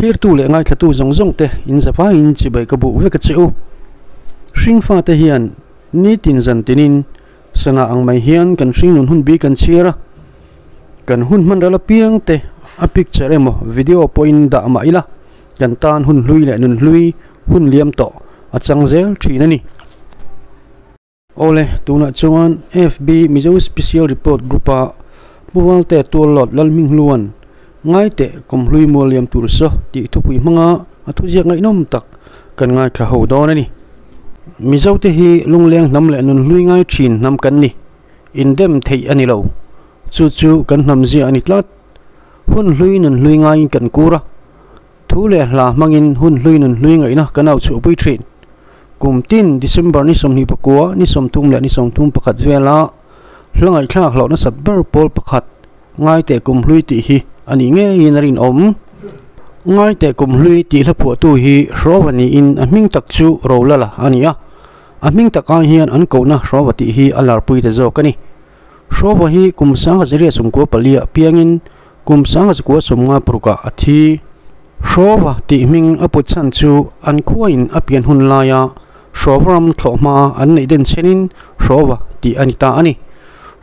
clear tu le ngai thatu zong zong te in zapa in chi bai ka bu ve ka cheu hring fa te hian ni tin zan tinin sana ang mai hian kan hring nun hun bi kan chira kan hun man rala piang te a picture emo video point da ma ila kan tan hun hlui le nun hlui hun liam to achang zel thina ni ole tuna chuan FB Mizo Special Report Grupa Valtea tuallawt Lalhminghlua Ngaiteh Kumhlui mual liam tur so ti thupui manga athu jiak ngai nom tak kan ngai kha ho don ani Mizo te hi lungleng nam le nun hlui ngai thin nam kan ni indem thei ani lo chu kan nam zia ani tlat hun hlui nun hlui ngai kan kura thu le hla mangin hun hlui nun hlui ngai na kanau chu pui thin kum tin December ni som ni pakua ni som tum le ni som tum pakhat vela hlangai thlak lo na sat ber pol pakhat Ngaiteh Kumhlui ti hi ani nge in rin om Ngaiteh Kumhlui ti hlapu tu hi Hrawva ni in aming tak chu rolala ania aming taka hian an ko na Hrawva ti hi alar pui te zo kani Hrawva hi kumsang azria sumko palia piangin kumsang azko somnga pruka athi Hrawva ti ming aput chan chu an khuain apian hun laya Hrawvam thloma an nei den chenin Hrawva ti anita ani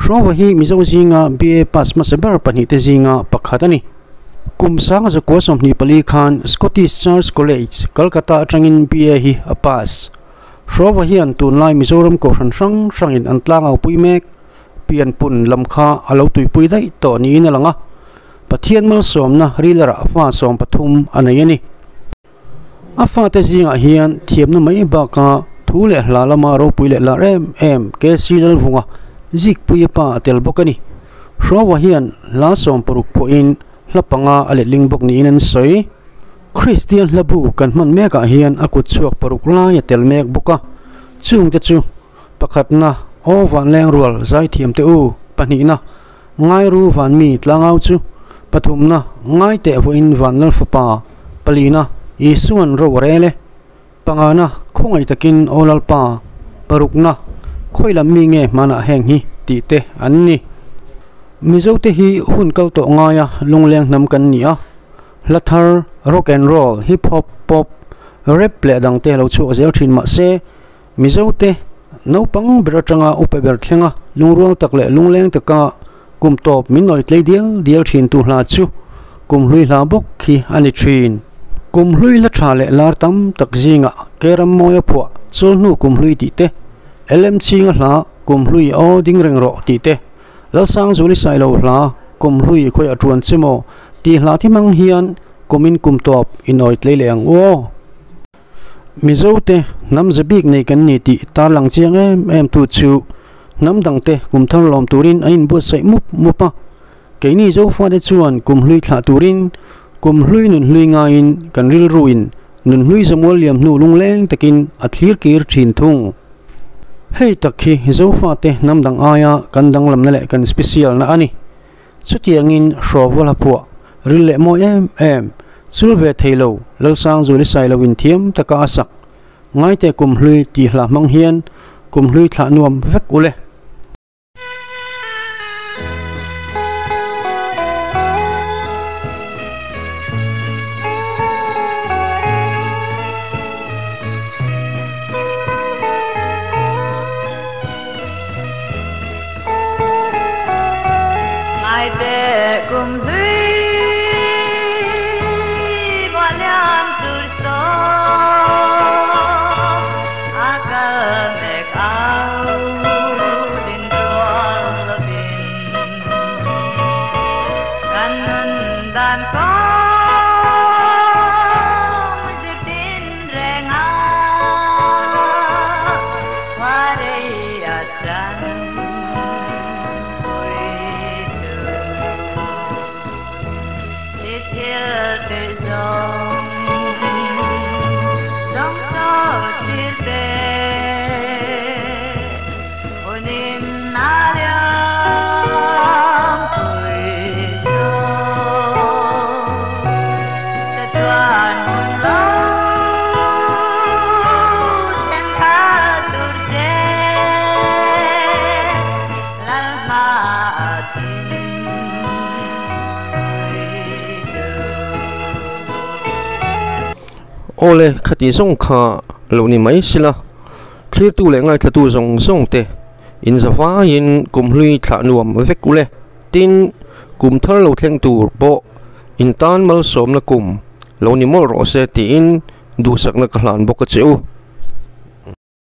Hrawva hi Mizo zinga BA pass masabar pani te zinga pakhat ani kumsang azko somni pali khan Scottish Church College Kolkata atangin BA hi a pass Hrawva hi an tun lai Mizoram ko sang in an tlang au puimek pian pun lamkha alo tui pui dai to ni na langa pathian mal somna rilera fa som pathum anayani afa te zinga hian thiamna mai ba ka thule hlalama ro puile la em ke silal vunga zik pui pa tel bokani Hrawva hian la som paruk po in lapanga ale lingbok ni inan soi Christian labu kan man meka hian akut chuak paruk la ya tel mek boka chung te chu pakhat na o van leng rual zai thiam te u pani na ngai ru van mi tlangau chu pathum na Ngaiteh vo in van lal fapa palina isuan ro rele pangana khongai takin olal pa paruk na khoilam mi nge mana heng hi ti te anni Mizo te hi hun kal to ngaya lungleng nam kan nia lathar rock and roll hip hop pop rap ple dang te lo chu zel thin ma se Mizo te no pang beratanga upeber thlenga lungrol takle lungleng taka kum top minoi tlei dial thin tu hla chu kumhlui hla bok khi ani thin kumhlui la thale lar tam tak zinga keram moya phwa chulnu kumhlui ti te lm chinga hla kumhlui o ding reng ro ti te lalsang zuli sai lo hla kumhlui khoi atruan chemo ti hla thi mang hian kumin kum top inoi tlei leng o Mizo te nam zabik nei kan ni ti tar lang chiang em tu chu nam dang te kum thar lom turin anin bu sai mupa keini zo fa de chuan kumhlui thla turin kumhlui nun hlui nga in kan ril ruin nun hlui zamol liam nu lungleng takin athlir kir thin thung hei takhi zo fa te nam dang aya kan dang lam na le kan special na ani chutiangin Hrawva la phua ril le mo em sulve thailo lalsang zuli sai lo in thiam taka asak Ngaiteh Kumhlui ti hla mang hian kumhlui thla nuam vek ule Ngaiteh Kumhlui ole khati zong kha lo ni mai sila thlir tu le ngai thatu zong zong te in zawa in kumhlui thla nuam vekule tin kum thar lo thleng tur po in tan mal som na kum lo ni mol ro se ti in du sak na kahlan bok cheu